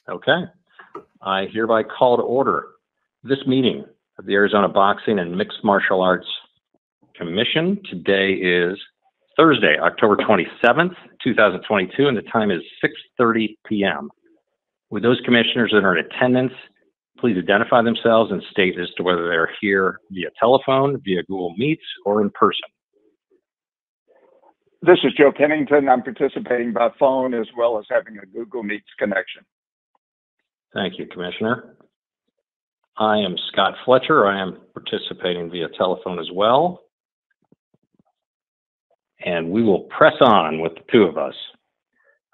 Okay. I hereby call to order this meeting of the Arizona Boxing and Mixed Martial Arts Commission. Today is Thursday, October 27th, 2022, and the time is 6:30 p.m. Would those commissioners that are in attendance please identify themselves and state as to whether they're here via telephone, via Google Meets, or in person? This is Joe Pennington. I'm participating by phone as well as having a Google Meets connection. Thank you, Commissioner. I am Scott Fletcher. I am participating via telephone as well. And we will press on with the two of us.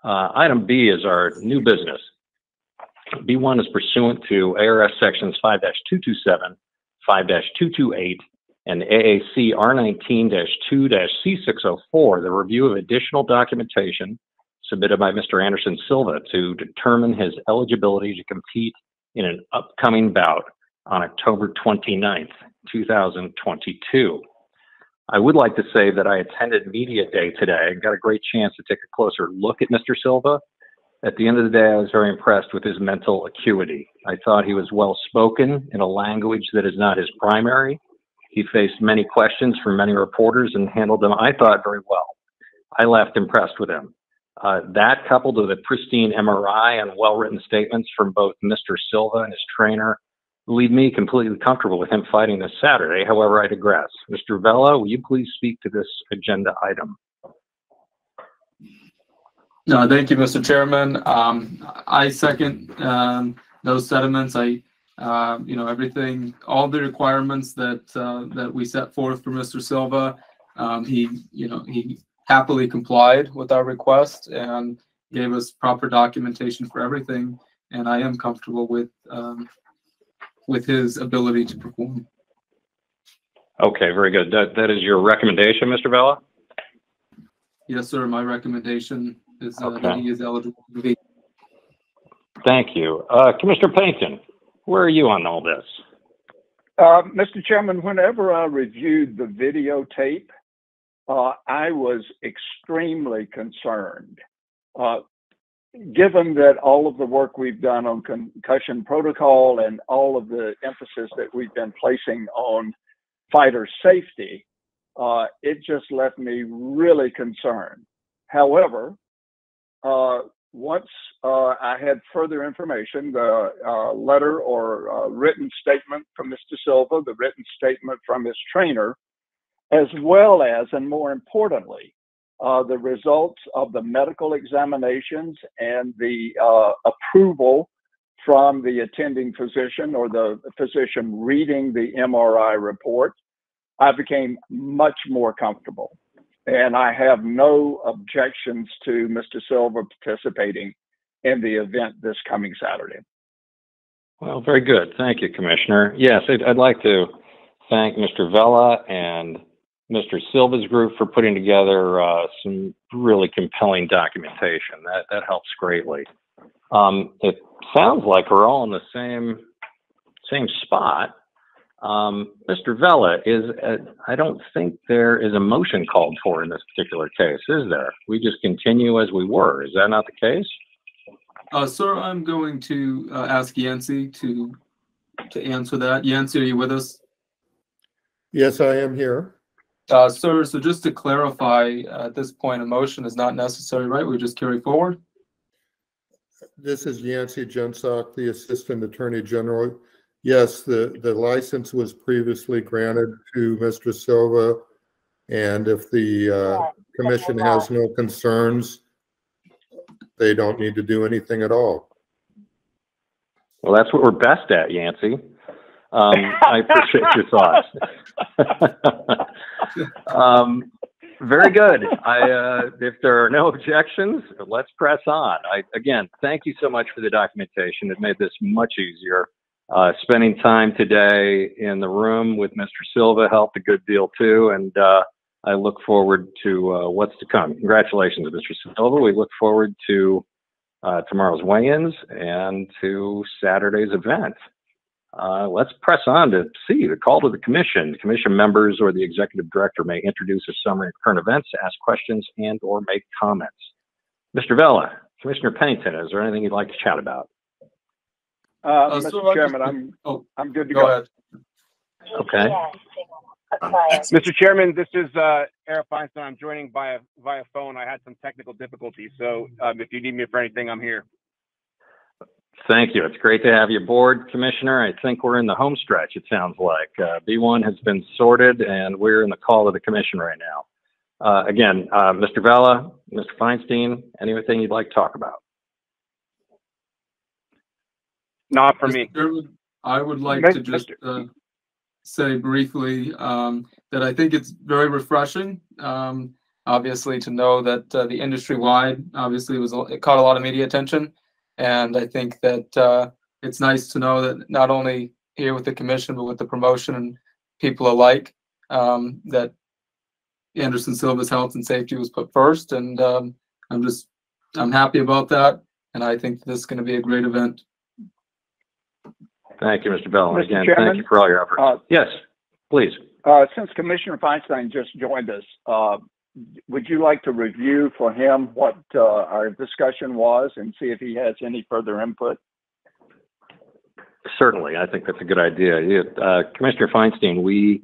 Item B is our new business. B1 is pursuant to A.R.S. sections 5-227, 5-228, and A.A.C. R19-2-C604, the review of additional documentation submitted by Mr. Anderson Silva to determine his eligibility to compete in an upcoming bout on October 29th, 2022. I would like to say that I attended Media Day today and got a great chance to take a closer look at Mr. Silva. At the end of the day, I was very impressed with his mental acuity. I thought he was well spoken in a language that is not his primary. He faced many questions from many reporters and handled them, I thought, very well. I left impressed with him. That, coupled with a pristine MRI and well-written statements from both Mr. Silva and his trainer, leave me completely comfortable with him fighting this Saturday. However, I digress. Mr. Vella, will you please speak to this agenda item? Thank you, Mr. Chairman. I second those sentiments. Everything, all the requirements that we set forth for Mr. Silva, he happily complied with our request and gave us proper documentation for everything. And I am comfortable with his ability to perform. Okay, very good. That is your recommendation, Mr. Vella? Yes, sir. My recommendation is that he is eligible to be. Thank you. Commissioner Pennington, where are you on all this? Mr. Chairman, whenever I reviewed the videotape, I was extremely concerned. Given that all of the work we've done on concussion protocol and all of the emphasis that we've been placing on fighter safety, it just left me really concerned. However, once I had further information, the letter or written statement from Mr. Silva, the written statement from his trainer, as well as, and more importantly, the results of the medical examinations and the approval from the attending physician or the physician reading the MRI report, I became much more comfortable. And I have no objections to Mr. Silva participating in the event this coming Saturday. Well, very good. Thank you, Commissioner. Yes, I'd like to thank Mr. Vella and Mr. Silva's group for putting together some really compelling documentation. That helps greatly. It sounds like we're all in the same spot. Mr. Vella, I don't think there is a motion called for in this particular case, is there? We just continue as we were. Is that not the case? Sir, I'm going to ask Yancey to answer that. Yancey, are you with us? Yes, I am here. Sir, so just to clarify, at this point, a motion is not necessary, right? We just carry forward? This is Yancey Jensock, the Assistant Attorney General. Yes, the license was previously granted to Mr. Silva, and if the commission has no concerns, they don't need to do anything at all. Well, that's what we're best at, Yancey. I appreciate your thoughts. Very good. If there are no objections, let's press on. Again, thank you so much for the documentation. It made this much easier. Spending time today in the room with Mr. Silva helped a good deal too, and I look forward to what's to come. Congratulations, Mr. Silva. We look forward to tomorrow's weigh-ins and to Saturday's event. Let's press on to C, the call to the commission. Commission members or the executive director may introduce a summary of current events, ask questions, and or make comments. Mr. Vella, Commissioner Pennington, is there anything you'd like to chat about? Mr. Chairman, I'm good to go. Ahead. Okay. Mr. Chairman, this is A.R.S. I'm joining via phone. I had some technical difficulties, so if you need me for anything, I'm here. Thank you. It's great to have you aboard, Commissioner. I think we're in the home stretch, it sounds like. B1 has been sorted, and we're in the call of the Commission right now. Again, Mr. Vella, Mr. Feinstein, anything you'd like to talk about? Not for me. I would like to just say briefly that I think it's very refreshing, obviously, to know that the industry-wide, obviously, it caught a lot of media attention. And I think that it's nice to know that not only here with the Commission, but with the promotion and people alike, that Anderson Silva's health and safety was put first. And I'm happy about that. And I think this is going to be a great event. Thank you, Mr. Bell. And again, Chairman, thank you for all your efforts. Yes, please. Since Commissioner Feinstein just joined us, would you like to review for him what our discussion was and see if he has any further input? Certainly. I think that's a good idea. Commissioner Feinstein, we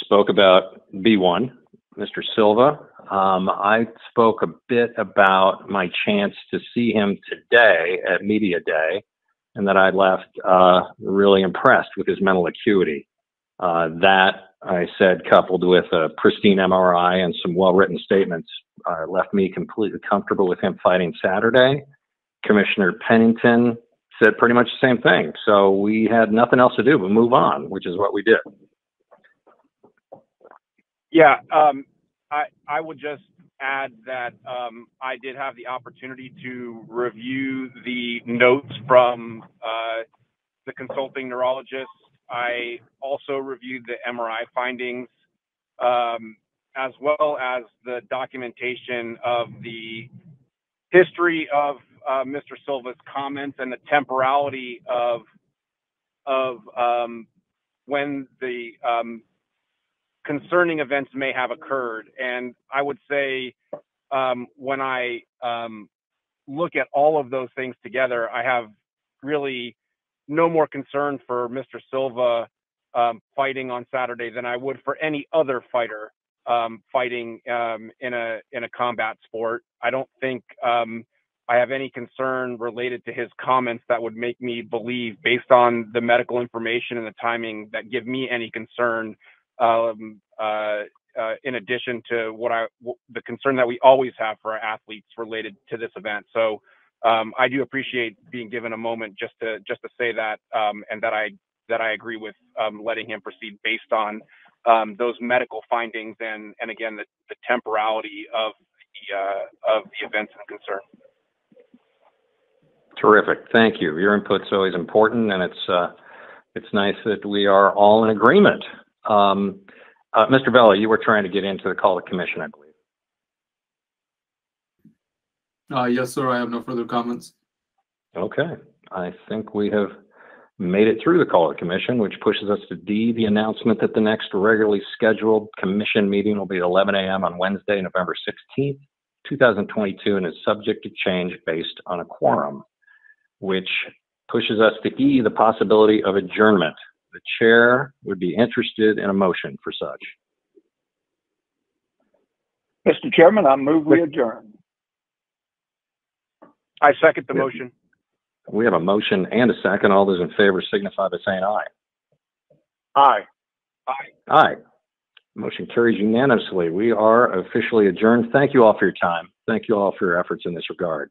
spoke about B1, Mr. Silva. I spoke a bit about my chance to see him today at Media Day, and that I left really impressed with his mental acuity. That, I said, coupled with a pristine MRI and some well-written statements, left me completely comfortable with him fighting Saturday. Commissioner Pennington said pretty much the same thing. So we had nothing else to do but move on, which is what we did. Yeah, I would just add that I did have the opportunity to review the notes from the consulting neurologist. I also reviewed the MRI findings, as well as the documentation of the history of Mr. Silva's comments and the temporality of when the concerning events may have occurred. And I would say when I look at all of those things together, I have really no more concern for Mr. Silva fighting on Saturday than I would for any other fighter fighting in a combat sport. I don't think I have any concern related to his comments that would make me believe, based on the medical information and the timing, that give me any concern in addition to the concern that we always have for our athletes related to this event. So I do appreciate being given a moment just to say that, and that I agree with letting him proceed based on those medical findings and again the temporality of the events and concern. Terrific. Thank you. Your input's always important, and it's nice that we are all in agreement. Mr. Vella, you were trying to get into the call of commission, I believe. Yes, sir. I have no further comments. Okay. I think we have made it through the call of commission, which pushes us to D, the announcement that the next regularly scheduled commission meeting will be at 11 a.m. on Wednesday, November 16th, 2022, and is subject to change based on a quorum, which pushes us to E, the possibility of adjournment. The chair would be interested in a motion for such. Mr. Chairman, I move we adjourn. I second the motion. We have a motion and a second. All those in favor signify by saying aye. Aye. Aye. Aye. Motion carries unanimously. We are officially adjourned. Thank you all for your time. Thank you all for your efforts in this regard.